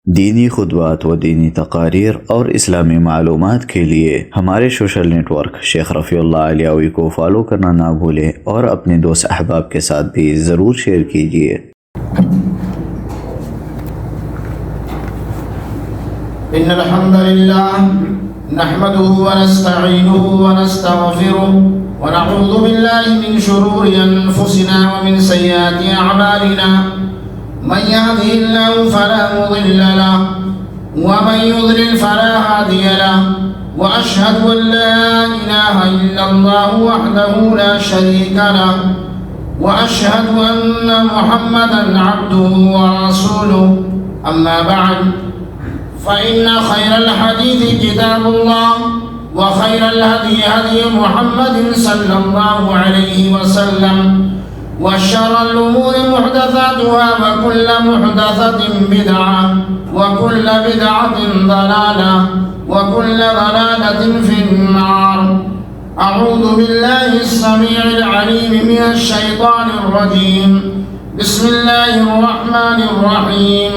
دینی خطبات و دینی تقاریر اور اسلامی معلومات کے لیے ہمارے سوشل نیٹ ورک شیخ رفیع اللہ علیوی کو فالو کرنا نہ بھولیں اور اپنے دوست احباب کے ساتھ بھی ضرور شیئر کیجیے۔ ان الحمد لله نحمده ونستعينه ونستغفره ونعوذ بالله من شرور انفسنا ومن سيئات اعمالنا من يهده الله فلا مضل له ومن يضلل فلا هادي له واشهد ان لا اله الا الله وحده لا شريك له واشهد ان محمدا عبده ورسوله اما بعد فإن خير الحديث كتاب الله وخير الهدي هدي محمد صلى الله عليه وسلم وشر الأمور محدثاتها وكل محدثة بدعة وكل بدعة ضلالة وكل ضلالة في النار أعوذ بالله السميع العليم من الشيطان الرجيم بسم الله الرحمن الرحيم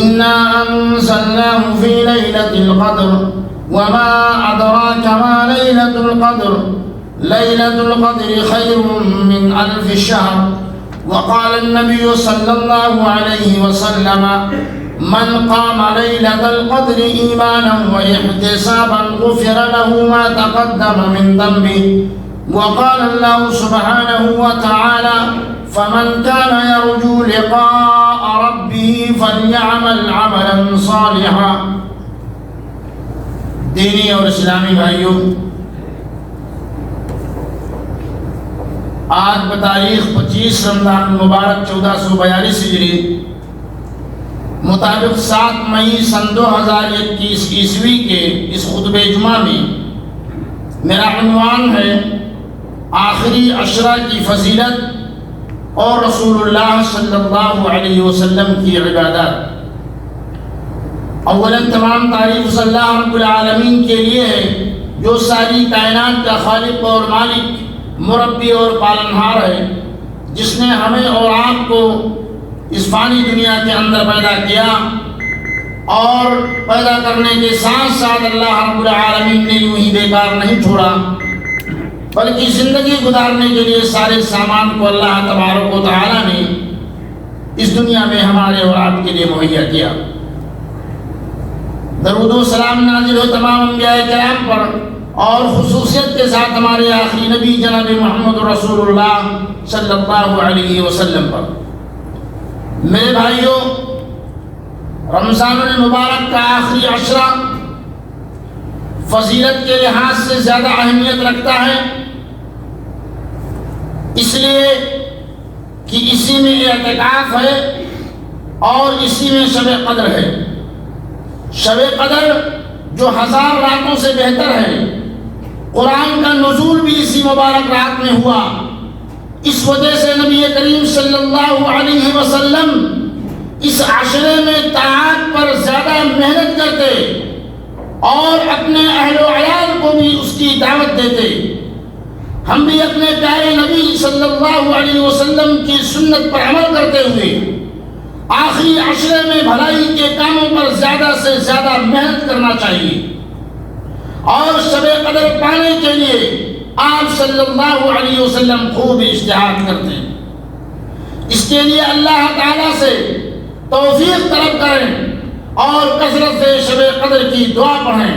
إنا أنزلناه في ليلة القدر وما أدراك ما ليلة القدر ليلة القدر خير من 1000 شهر وقال النبي صلى الله عليه وسلم من قام ليلة القدر إيمانا واحتسابا غفر له ما تقدم من ذنبه وقال الله سبحانه وتعالى فمن كان يرجو لقاء ربه فليعمل عملا صالحا۔ دینی اور اسلامی بھائیوں، آج بتاریخ 25 رمضان المبارک 1442 ہجری مطابق 7 مئی سن 2021 عیسوی کے اس خطبہ جمعہ میں میرا عنوان ہے آخری عشرہ کی فضیلت اور رسول اللہ صلی اللہ علیہ وسلم کی عبادات۔ اولاً تمام تعریف صلی اللہ رب العالمین کے لیے ہے جو ساری کائنات کا خالق اور مالک، مربی اور پالنہار ہے، جس نے ہمیں اور آپ کو اس فانی دنیا کے اندر پیدا کیا اور پیدا کرنے کے ساتھ ساتھ اللہ رب العالمین نے یوں ہی بیکار نہیں چھوڑا بلکہ زندگی گزارنے کے لیے سارے سامان کو اللہ تبارک و تعالی نے اس دنیا میں ہمارے اور آپ کے لیے مہیا کیا۔ درود و سلام نازل ہو تمام انبیاء کرام پر اور خصوصیت کے ساتھ ہمارے آخری نبی جناب محمد رسول اللہ صلی اللہ علیہ وسلم پر۔ میرے بھائیوں، رمضان المبارک کا آخری عشرہ فضیلت کے لحاظ سے زیادہ اہمیت رکھتا ہے، اس لیے کہ اسی میں اعتکاف ہے اور اسی میں شب قدر ہے۔ شب قدر جو 1000 راتوں سے بہتر ہے، قرآن کا نزول بھی اسی مبارک رات میں ہوا، اس وجہ سے نبی کریم صلی اللہ علیہ وسلم اس عشرے میں طاعت پر زیادہ محنت کرتے اور اپنے اہل و عیال کو بھی اس کی دعوت دیتے۔ ہم بھی اپنے پیارے نبی صلی اللہ علیہ وسلم کی سنت پر عمل کرتے ہوئے آخری عشرے میں بھلائی کے کاموں پر زیادہ سے زیادہ محنت کرنا چاہیے، اور شب قدر پانے کے لیے آپ صلی اللہ علیہ وسلم خوب اجتہاد کرتے ہیں۔ اس کے لیے اللہ تعالیٰ سے توفیق طلب کریں اور کثرت سے شب قدر کی دعا پڑھیں۔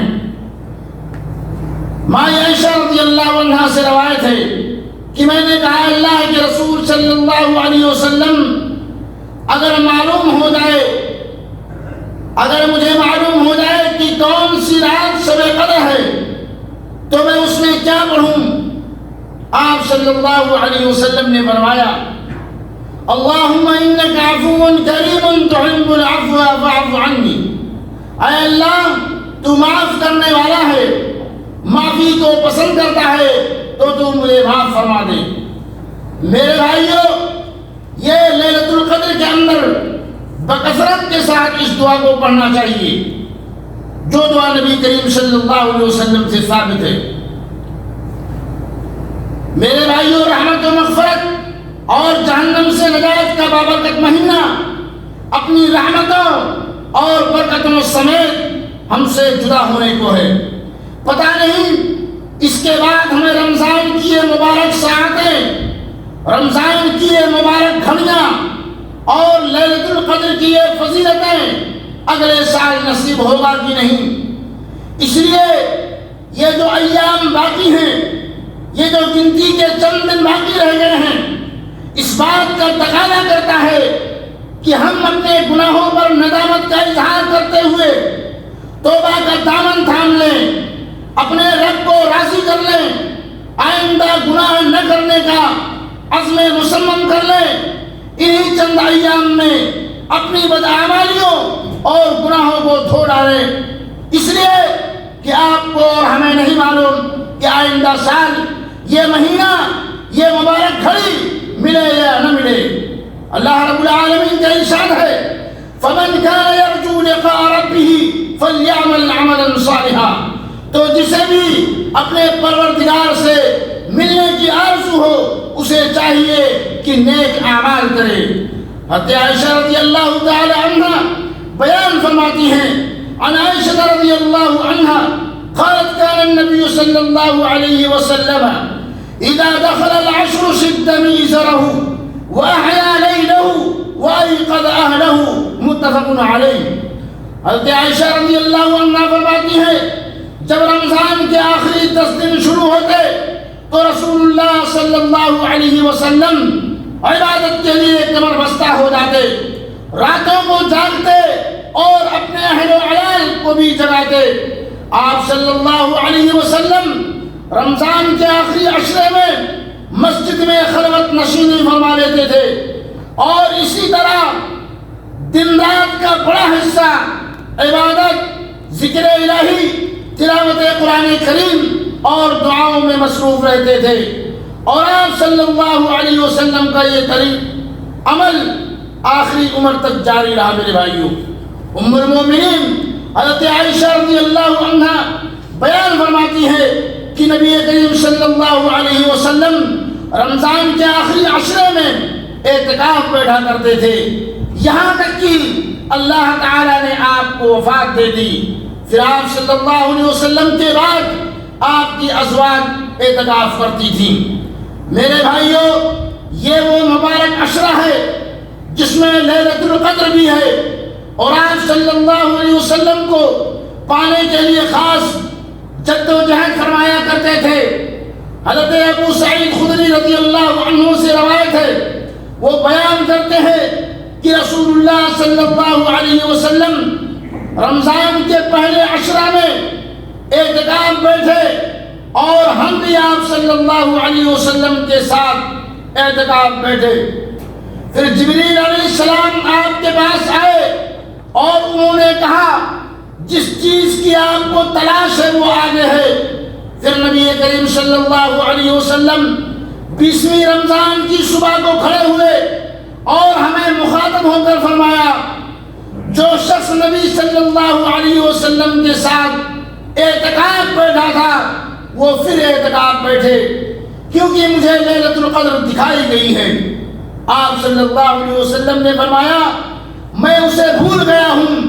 ماں عائشہ رضی اللہ عنہا سے روایت ہے کہ میں نے کہا اللہ کے رسول صلی اللہ علیہ وسلم اگر مجھے معلوم ہو جائے کہ کون سی رات شب قدر ہے تو میں اس میں کیا پڑھوں؟ آپ صلی اللہ علیہ وسلم نے فرمایا اللہم انک عفو کریم تحب العفو فاعف عنی، اے اللہ تو معاف کرنے والا ہے، معافی کو پسند کرتا ہے تو مجھے معاف فرما دے۔ میرے بھائیوں، یہ لیلۃ القدر کے اندر بکثرت کے ساتھ اس دعا کو پڑھنا چاہیے، جو دعا نبی کریم صلی اللہ علیہ وسلم سے ثابت ہے۔ میرے بھائیوں، رحمت و مغفرت اور جہنم سے نجات کا بابرکت مہینہ اپنی رحمتوں اور برکتوں سمیت ہم سے جدا ہونے کو ہے۔ پتہ نہیں اس کے بعد ہمیں رمضان کی یہ مبارک ساعتیں، رمضان کی یہ مبارک گھڑیاں اور لیلۃ القدر کی یہ فضیلتیں اگلے سال نصیب ہوگا کہ نہیں۔ اس لیے یہ جو ایام باقی ہیں، یہ جو گنتی کے چند دن باقی رہ گئے ہیں، اس بات کا تقاضا کرتا ہے کہ ہم اپنے گناہوں پر ندامت کا اظہار کرتے ہوئے توبہ کا دامن تھام لیں، اپنے رب کو راضی کر لیں، آئندہ گناہ نہ کرنے کا عزم مصمم کر لیں، انہی چند ایام میں اپنی بدعمالیوں اور گناہوں کو دھو ڈالیں، اس لیے کہ آپ کو اور ہمیں نہیں معلوم کہ آئندہ سال یہ مہینہ، یہ مبارک گھڑی ملے یا نہ ملے۔ اللہ رب العالمین کا ارشاد ہے فَمَنْ كَانَ يَرْجُو لِقَاءَ رَبِّهِ فَلْيَعْمَلْ عَمَلًا صَالِحًا، تو جسے بھی اپنے پروردگار سے ملنے کی آرزو ہو اسے چاہیے کہ نیک اعمال کرے۔ حضرت عائشہ رضی اللہ تعالی عنہ بیان فرماتی ہیں، عن عائشہ رضی اللہ عنہ قالت كان النبي صلى الله عليه وسلم إذا دخل العشر شد مئزره وأحيا ليله وأيقظ أهله، متفق علیہ۔ حضرت عائشہ رضی اللہ عنہ فرماتی ہے جب رمضان کے آخری 10 دن شروع ہوتے تو رسول اللہ صلی اللہ علیہ وسلم عبادت کے لیے کمر بستہ ہو جاتے، راتوں کو جاگتے اور اپنے اہل و عیال کو بھی جگاتے۔ آپ صلی اللہ علیہ وسلم رمضان کے آخری عشرے میں مسجد میں خلوت نشینی فرما لیتے تھے، اور اسی طرح دن رات کا بڑا حصہ عبادت، ذکر الہی، تلاوت قرآن کریم اور دعاؤں میں مصروف رہتے تھے۔ اور آپ صلی اللہ علیہ وسلم کا یہ عمل آخری عمر تک جاری رہا۔ میرے بھائیوں، ام المومنین حضرت عائشہ رضی اللہ عنہ بیان فرماتی ہے کہ نبی کریم صلی اللہ علیہ وسلم رمضان کے آخری عشرے میں اعتکاف بیٹھا کرتے تھے، یہاں تک کہ اللہ تعالیٰ نے آپ کو وفات دے دی۔ پھر آپ صلی اللہ علیہ وسلم کے بعد آپ کی ازواج اعتکاف کرتی تھیں۔ میرے بھائیوں، یہ وہ مبارک عشرہ ہے جس میں لیلۃ القدر بھی ہے، اور آپ صلی اللہ علیہ وسلم کو پانے کے لیے خاص جد و جہد فرمایا کرتے تھے۔ حضرت ابو سعید خدری رضی اللہ عنہ سے روایت ہے، وہ بیان کرتے ہیں کہ رسول اللہ صلی اللہ علیہ وسلم رمضان کے پہلے عشرہ میں اعتکاف بیٹھے، اور ہم بھی آپ صلی اللہ علیہ وسلم کے ساتھ اعتکاف بیٹھے۔ پھر جبریل علیہ السلام آپ کے پاس آئے اور انہوں نے کہا جس چیز کی آپ کو تلاش ہے وہ آگے ہے۔ پھر نبی کریم صلی اللہ علیہ وسلم 20ویں رمضان کی صبح کو کھڑے ہوئے اور ہمیں مخاطب ہو کر فرمایا، جو شخص نبی صلی اللہ علیہ وسلم کے ساتھ اعتکاف بیٹھا تھا وہ پھر اعتکاف بیٹھے، کیونکہ مجھے لیلۃ القدر دکھائی گئی ہے۔ آپ صلی اللہ علیہ وسلم نے فرمایا، میں اسے بھول گیا ہوں،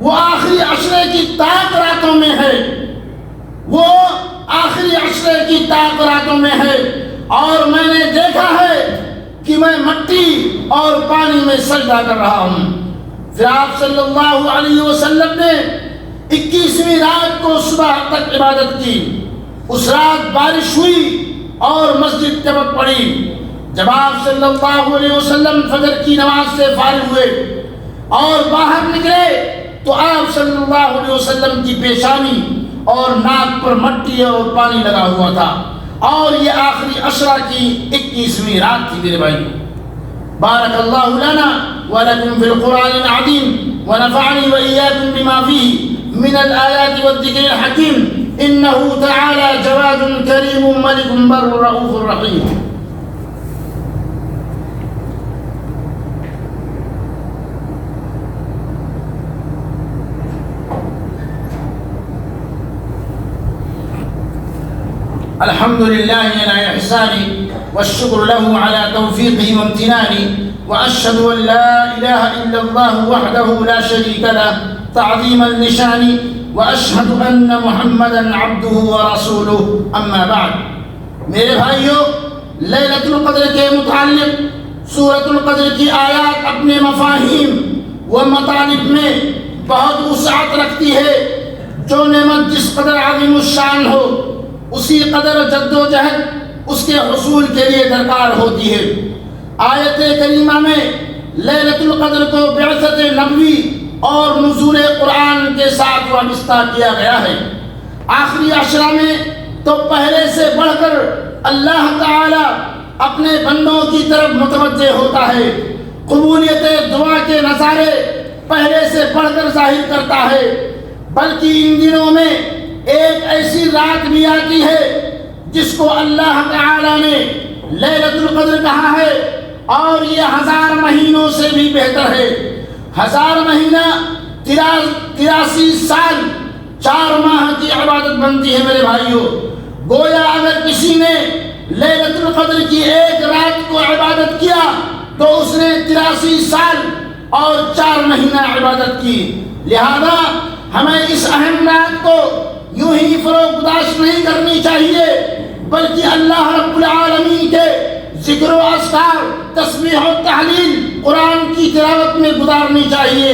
وہ آخری عشرے کی تاک راتوں میں ہے، وہ آخری عشرے کی تاک راتوں میں ہے، اور میں نے دیکھا ہے کہ میں مٹی اور پانی میں سجدہ کر رہا ہوں۔ پھر آپ صلی اللہ علیہ وسلم نے 21ویں رات کو صبح تک عبادت کی۔ اس رات بارش ہوئی اور مسجد چمک پڑی۔ جب آپ صلی اللہ علیہ وسلم فجر کی نماز سے فارغ ہوئے اور باہر نکلے تو آپ صلی اللہ علیہ وسلم کی پیشانی اور ناک پر مٹی اور پانی لگا ہوا تھا، اور یہ آخری عشرہ کی 21ویں رات تھی۔ میرے بھائی، بارک اللہ لنا ولکم فی القرآن العظیم ونفعنی وإیاکم بما فیہ من الآیات والذکر الحکیم، انہ تعالی جواد کریم ملک بر رؤوف رحیم۔ الحمد لله على إحسانه والشكر له على توفيقه وامتنانه، وأشهد أن لا إله إلا الله وحده لا شريك له تعظيما لشانه، وأشهد أن محمدا عبده ورسوله. أما بعد، میرے بھائیوں، لیلۃ القدر کے متعلق سورۃ القدر کی آیات اپنے مفاہیم و مطالب میں بہت وسعت رکھتی ہے. جو نعمت جس قدر عظیم الشان ہو، اسی قدر جد و جہد اس کے حصول کے لیے درکار ہوتی ہے. آیت کریمہ میں لیلۃ القدر کو بعثت نبوی اور نزول قرآن کے ساتھ وابستہ کیا گیا ہے. آخری عشرہ میں تو پہلے سے بڑھ کر اللہ تعالی اپنے بندوں کی طرف متوجہ ہوتا ہے. قبولیت دعا کے نظارے پہلے سے بڑھ کر ظاہر کرتا ہے. بلکہ ان دنوں میں ایک ایسی رات بھی آتی ہے جس کو اللہ تعالی نے لیلۃ القدر کہا ہے، اور یہ 1000 مہینوں سے بھی بہتر ہے. 1000 مہینہ 83 سال 4 ماہ کی عبادت بنتی ہے. میرے بھائیوں، گویا اگر کسی نے لیلۃ القدر کی ایک رات کو عبادت کیا تو اس نے 83 سال اور 4 مہینہ عبادت کی. لہذا ہمیں اس اہم رات کو یوں ہی فروگداشت نہیں کرنی چاہیے، بلکہ اللہ رب العالمین کے ذکر و اذکار، تسبیح و تحلیل، قرآن کی تلاوت میں گزارنی چاہیے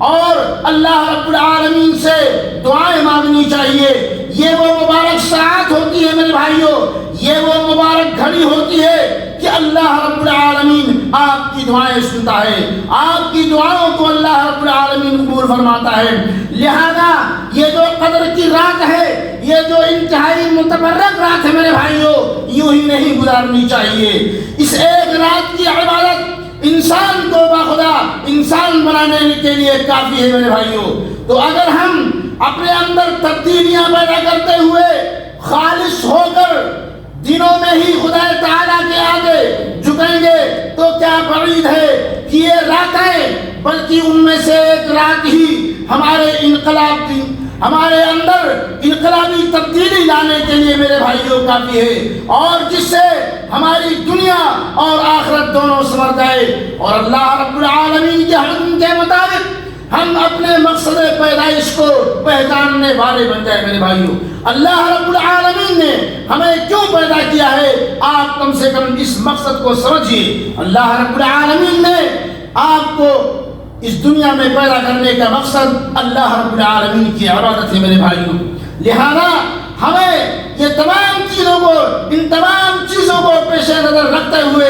اور اللہ رب العالمین سے دعائیں مانگنی چاہیے. یہ وہ مبارک ساعت ہوتی ہے میرے بھائیوں، یہ وہ مبارک گھڑی ہوتی ہے کہ اللہ رب العالمین آپ کی دعائیں سنتا ہے، آپ کی دعاؤں کو اللہ رب العالمین قبول فرماتا ہے. لہذا یہ جو قدر کی رات ہے، یہ جو انتہائی متبرک رات ہے میرے بھائیوں، یوں ہی نہیں گزارنی چاہیے. اس ایک رات کی عبادت انسان کو باخدا انسان بنانے کے لیے کافی ہے میرے بھائیوں. تو اگر ہم اپنے اندر تبدیلیاں پیدا کرتے ہوئے خالص ہو کر دنوں میں ہی خدا تعالیٰ کے آگے جھکیں گے تو کیا بعید ہے کہ یہ راتیں، بلکہ ان میں سے ایک رات ہی ہمارے اندر انقلابی تبدیلی لانے کے لیے میرے بھائیوں کافی ہے، اور جس سے ہماری دنیا اور آخرت دونوں سنور جائے اور اللہ رب العالمین کے حکم کے مطابق ہم اپنے مقصد پیدائش کو پہچاننے والے بن جائے. میرے بھائیوں، اللہ رب العالمین نے ہمیں کیوں پیدا کیا ہے، آپ کم سے کم اس مقصد کو سمجھیے. اللہ رب العالمین نے آپ کو اس دنیا میں پیدا کرنے کا مقصد اللہ رب العالمین کی عبادت ہے میرے بھائیوں. لہذا ہمیں یہ تمام چیزوں کو پیش نظر رکھتے ہوئے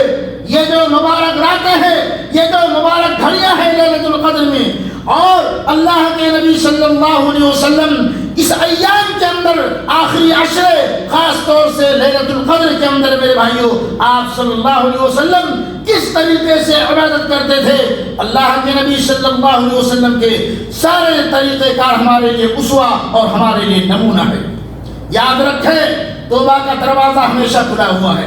یہ جو مبارک راتیں ہیں، یہ جو مبارک گھڑیاں ہیں لیلۃ القدر میں، اور اللہ کے نبی صلی اللہ علیہ وسلم اس ایام کے اندر آخری عشرے، خاص طور سے لیلۃ القدر کے اندر میرے بھائیوں، آپ صلی اللہ علیہ وسلم کس طریقے سے عبادت کرتے تھے. اللہ کے نبی صلی اللہ علیہ وسلم کے سارے طریقہ کار ہمارے لیے اسوہ اور ہمارے لیے نمونہ ہے. یاد رکھیں، توبہ کا دروازہ ہمیشہ کھلا ہوا ہے.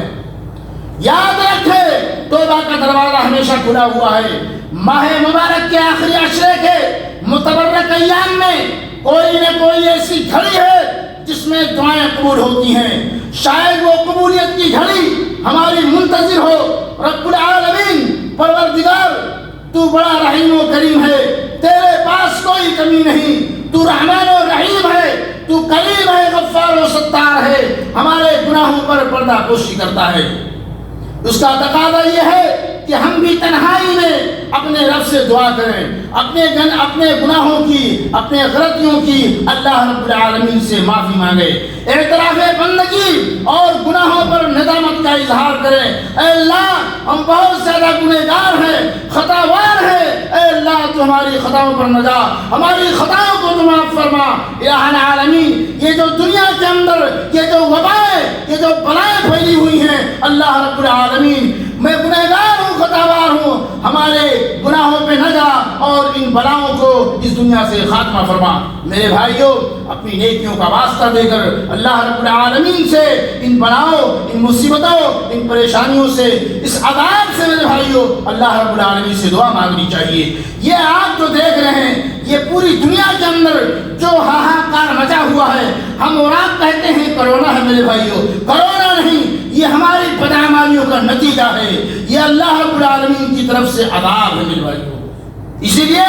یاد رکھیں، توبہ کا دروازہ ہمیشہ کھلا ہوا ہے. ماہ مبارک کے آخری عشرے کے متبرک ایام میں کوئی نہ کوئی ایسی گھڑی ہے جس میں دعائیں قبول ہوتی ہیں. شاید وہ قبولیت کی گھڑی ہماری منتظر ہو. رب العالمین، پروردگار، تو بڑا رحیم و کریم ہے، تیرے پاس کوئی کمی نہیں، تو رحمان و رحیم ہے، تو کریم ہے، غفار و ستار ہے، ہمارے گناہوں پر پردہ پوشی کرتا ہے. اس کا تقاضا یہ ہے کہ ہم بھی تنہائی میں اپنے رب سے دعا کریں، اپنے گناہوں کی، اپنے غلطیوں کی اللہ رب العالمین سے معافی مانگے، اعتراف بندگی اور گناہوں پر ندامت کا اظہار کریں. اے اللہ، ہم بہت زیادہ گنہگار ہیں، خطاوار ہیں. اے اللہ، تو ہماری خطاؤں پر نہ جا، ہماری خطاؤں کو تو معاف فرما. الہ العالمین، یہ جو دنیا کے اندر یہ جو وبائیں، یہ جو بلائیں پھیلی ہوئی ہیں، اللہ رب العالمین، میں گنہگار ہوں، خطاوار ہوں، ہمارے گناہوں پہ نہ جا اور ان بلاؤں کو اس دنیا سے خاتمہ فرما. میرے بھائیوں، اپنی نیکیوں کا واسطہ دے کر اللہ رب العالمین سے ان بلاؤں، ان مصیبتوں، ان پریشانیوں سے، اس عذاب سے میرے بھائیوں اللہ رب العالمین سے دعا مانگنی چاہیے. یہ آپ جو دیکھ رہے ہیں، یہ پوری دنیا کے اندر جو ہاہاکار مچا ہوا ہے، ہم اور آپ کہتے ہیں کرونا ہے میرے بھائیوں، کرونا نہیں، یہ ہماری بدعمالیوں کا نتیجہ ہے، یہ اللہ رب العالمین کی طرف سے عذاب ہے میرے بھائیوں۔ اسی لیے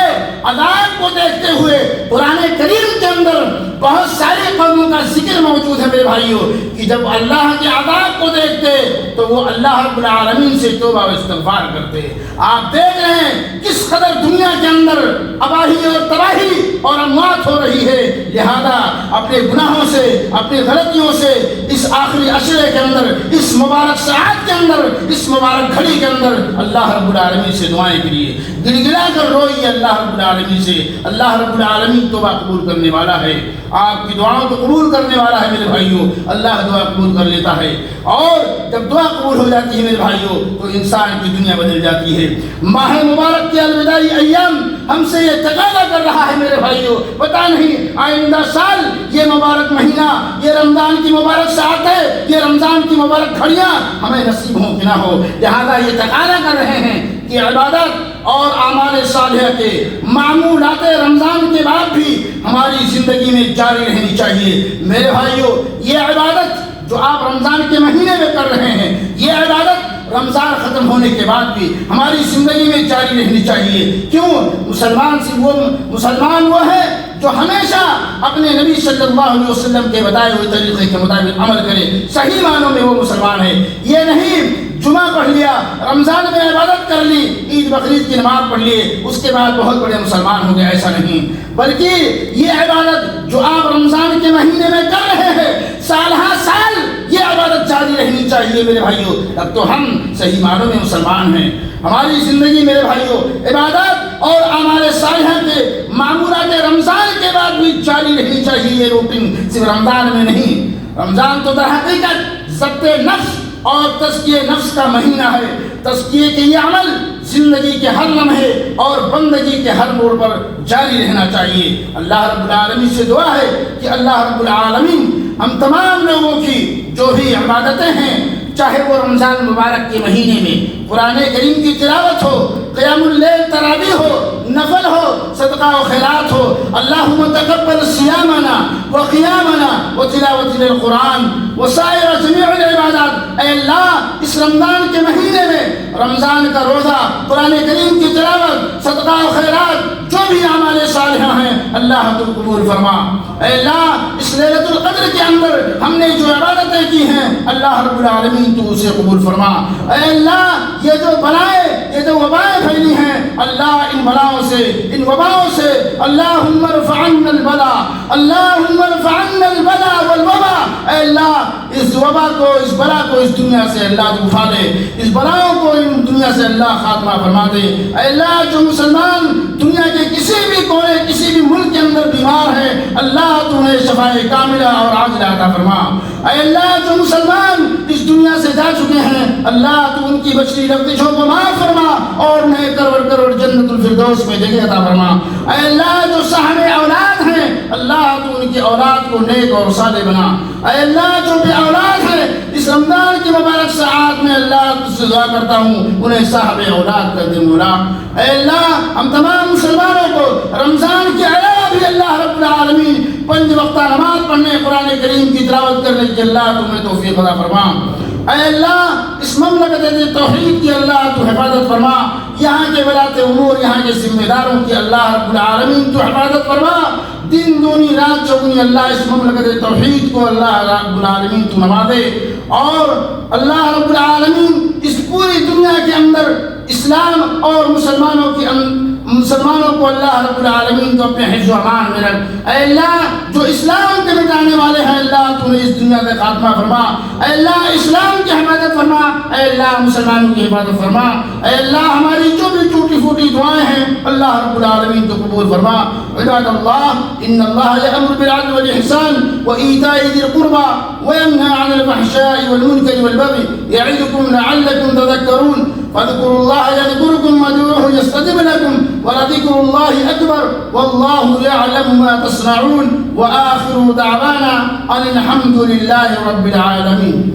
عذاب کو دیکھتے ہوئے قرآن کریم کے اندر بہت ساری قوموں کا ذکر موجود ہے میرے بھائیوں، کہ جب اللہ کے عذاب کو دیکھتے تو وہ اللہ رب العالمین سے توبہ و استغفار کرتے۔ آپ دیکھ رہے ہیں کس قدر دنیا کے اندر تباہی اور تباہی اور اموات ہو رہی ہے، لہذا اپنے گناہوں سے، اپنی غلطیوں سے اس آخری عشرے کے اندر، اس مبارک ساعت کے اندر، اس مبارک گھڑی کے اندر اللہ رب العالمین سے دعائیں کریے، گڑ گڑا کر روئیے اللہ رب العالمین سے۔ اللہ رب العالمین توبہ قبول کرنے والا ہے، آپ کی دعاؤں کو قبول کرنے والا ہے میرے بھائیوں۔ اللہ دعا قبول کر لیتا ہے، اور جب دعا قبول ہو جاتی ہے میرے بھائیوں تو انسان کی دنیا بدل جاتی ہے۔ ماہ مبارک کے الوداعی ایام ہم سے یہ تقاضا کر رہا ہے میرے بھائیوں، پتہ نہیں آئندہ سال یہ مبارک مہینہ، یہ رمضان کی مبارک ساعتیں، یہ رمضان کی مبارک گھڑیاں ہمیں نصیب ہوں کہ نہ ہو، لہذا یہ تقاضا کر رہے ہیں کہ عبادت اور اعمال صالحہ کے معمولات رمضان کے بعد بھی ہماری زندگی میں جاری رہنی چاہیے میرے بھائیوں۔ یہ عبادت جو آپ رمضان کے مہینے میں کر رہے ہیں، یہ عبادت رمضان ختم ہونے کے بعد بھی ہماری زندگی میں جاری رہنی چاہیے۔ کیوں؟ مسلمان وہ ہے جو ہمیشہ اپنے نبی صلی اللہ علیہ وسلم کے بتائے ہوئے طریقے کے مطابق عمل کرے، صحیح معنوں میں وہ مسلمان ہے۔ یہ نہیں جمعہ پڑھ لیا، رمضان میں عبادت کر لی، عید بقرعید کی نماز پڑھ لیے، اس کے بعد بہت بڑے مسلمان ہو گئے، ایسا نہیں، بلکہ یہ عبادت جو آپ رمضان کے مہینے میں کر رہے ہیں، سال ہر سال یہ عبادت جاری رہنی چاہیے میرے بھائیوں، تب تو ہم صحیح معنوں میں مسلمان ہیں۔ ہماری زندگی میرے بھائیوں عبادت اور اعمال صالحہ کے معمولات رمضان کے بعد بھی جاری رہنی چاہیے، یہ روٹین صرف رمضان میں نہیں۔ رمضان تو در حقیقت ضبط نفس اور تزکیہ نفس کا مہینہ ہے۔ تزکیے کے یہ عمل زندگی کے ہر لمحے اور بندگی کے ہر موڑ پر جاری رہنا چاہیے۔ اللہ رب العالمین سے دعا ہے کہ اللہ رب العالمین ہم تمام لوگوں کی جو بھی عبادتیں ہیں، چاہے وہ رمضان مبارک کے مہینے میں قرآن کریم کی تلاوت ہو، قیام اللیل تراویح ہو، نفل ہو، صدقہ و خیرات ہو، اللہم تقبل صیامنا و قیامنا و تلاوت القرآن و سائر جمیع العبادات۔ اے اللہ اس رمضان کے مہینے میں رمضان کا روزہ، قرآن کریم کی تلاوت، صدقہ و خیرات، جو بھی اعمال صالحہ ہیں اللہ تو قبول فرما۔ اے اللہ اس لیلۃ القدر کے اندر ہم نے جو عبادتیں کی ہیں اللہ رب العالمین تو اسے قبول فرما۔ اے اللہ یہ جو بلائیں، یہ جو وبائیں پھیلی ہیں اللہ ان بلاؤں سے، ان وباؤں سے اللہم ارفع عنا البلاء، اللہم ارفع عنا البلاء والوبا۔ اے اللہ اس وبا کو، اس بلا کو اس دنیا سے اللہ تو اٹھا دے، اس بلاؤں کو ان دنیا سے اللہ خاتمہ فرما دے۔ اے اللہ جو مسلمان دنیا کے کسی بھی کونے، کسی بھی ملک کے اندر بیمار ہے اللہ تو انہیں شفائے کاملہ اور عاجلہ عطا فرما۔ اے اللہ جو مسلمان اس دنیا سے جا چکے ہیں اللہ تو ان کی بچی لغزشوں کو معاف فرما اور انہیں کروڑ کروڑ جنت الفردوس میں جگہ عطا فرما۔ اے اللہ جو صاحب اولاد ہیں اللہ تو ان کی اولاد کو نیک اور صالح بنا۔ اے اللہ جو بے اولاد ہیں اس رمضان کی مبارک ساعات میں اللہ تجھ سے دعا کرتا ہوں انہیں صاحب اولاد کر دے مولا۔ اے اللہ ہم تمام مسلمانوں کو رمضان کے علاوہ بھی اللہ رب العالمین 5 وقتہ نماز پڑھنے، قرآن کریم کی تلاوت کرنے کی اللہ تمہیں توفیق عطا فرما۔ اے اللہ اس مملکت توحید کی اللہ تو حفاظت فرما، یہاں کے ولاۃ امور، یہاں کے ذمہ داروں کی اللہ رب العالمین تو حفاظت فرما۔ دن دونی رات چوگنی اللہ اس مملکت توحید کو اللہ رب العالمین تو نما دے، اور اللہ رب العالمین اس پوری دنیا کے اندر اسلام اور مسلمانوں کو اللہ رب العالمین کو اپنے حفظ و امان میں رکھ۔ اے اللہ جو اسلام کے مٹانے والے ہیں اللہ تو انہیں اس دنیا کا خاتمہ فرما۔ اے اللہ اسلام کی حفاظت فرما، اے اللہ مسلمانوں کی حفاظت فرما۔ اے اللہ ہماری جو بھی ٹوٹی پھوٹی دعائیں ہیں اللہ رب العالمین تو قبول فرما۔ عباد اللہ ان اللہ یأمر بالعدل والإحسان وإیتاء ذی القربى وینہی عن الفحشاء والمنکر والبغی یعظکم لعلکم تذکرون فاذکروا اللہ یذکرکم وادعوہ یستجب لکم ولذکر اللہ اکبر واللہ یعلم ما تصنعون وآخر دعوانا ان الحمد للہ رب العالمین۔